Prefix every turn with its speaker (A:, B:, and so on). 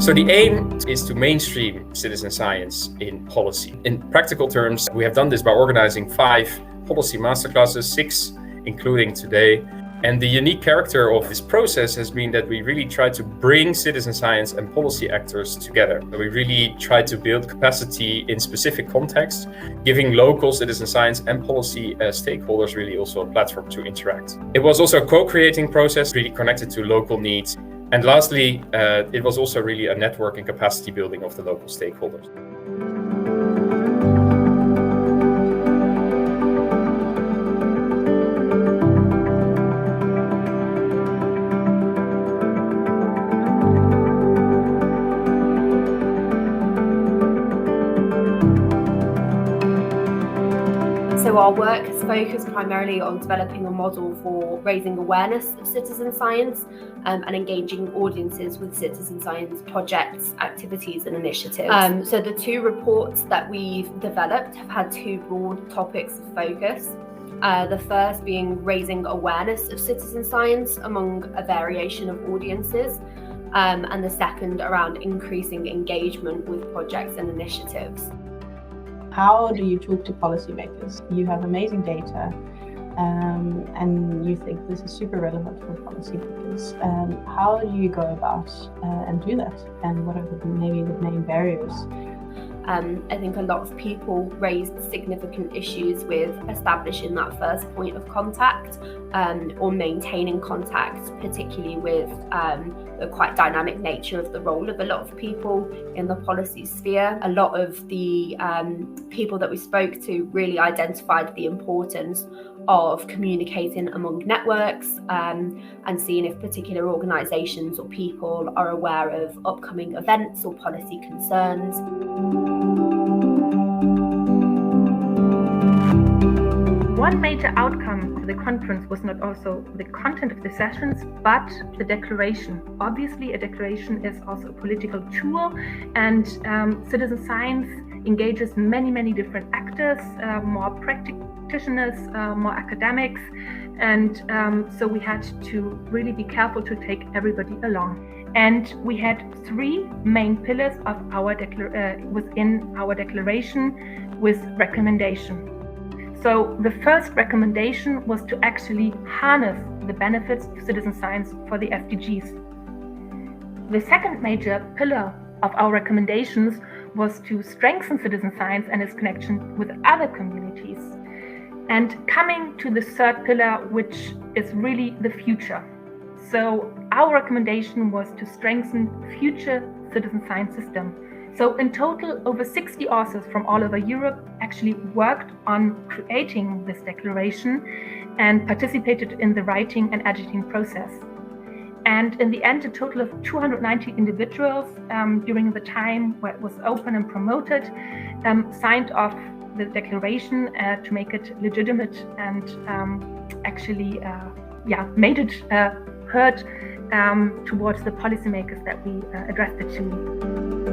A: So the aim is to mainstream citizen science in policy. In practical terms, we have done this by organizing 5 policy masterclasses, 6 including today. And the unique character of this process has been that we really try to bring citizen science and policy actors together. We really try to build capacity in specific contexts, giving local citizen science and policy stakeholders really also a platform to interact. It was also a co-creating process, really connected to local needs. And lastly, it was also really a network and capacity building of the local stakeholders.
B: So our work has focused primarily on developing a model for raising awareness of citizen science and engaging audiences with citizen science projects, activities and initiatives. So the 2 reports that we've developed have had 2 broad topics of focus. The first being raising awareness of citizen science among a variation of audiences, and the second around increasing engagement with projects and initiatives.
C: How do you talk to policymakers? You have amazing data and you think this is super relevant for policymakers. How do you go about and do that? And what are maybe the main barriers?
B: I think a lot of people raised significant issues with establishing that first point of contact or maintaining contact, particularly with the quite dynamic nature of the role of a lot of people in the policy sphere. A lot of the people that we spoke to really identified the importance of communicating among networks and seeing if particular organisations or people are aware of upcoming events or policy concerns.
D: One major outcome of the conference was not also the content of the sessions, but the declaration. Obviously, a declaration is also a political tool, and citizen science engages many different actors, more practitioners, more academics, and so we had to really be careful to take everybody along. And we had 3 main pillars of our within our declaration with recommendation. So the first recommendation was to actually harness the benefits of citizen science for the SDGs. The second major pillar of our recommendations was to strengthen citizen science and its connection with other communities. And coming to the third pillar, which is really the future. So our recommendation was to strengthen future citizen science system. So in total, over 60 authors from all over Europe actually worked on creating this declaration and participated in the writing and editing process. And in the end, a total of 290 individuals during the time where it was open and promoted signed off the declaration to make it legitimate and actually made it heard towards the policymakers that we addressed it to.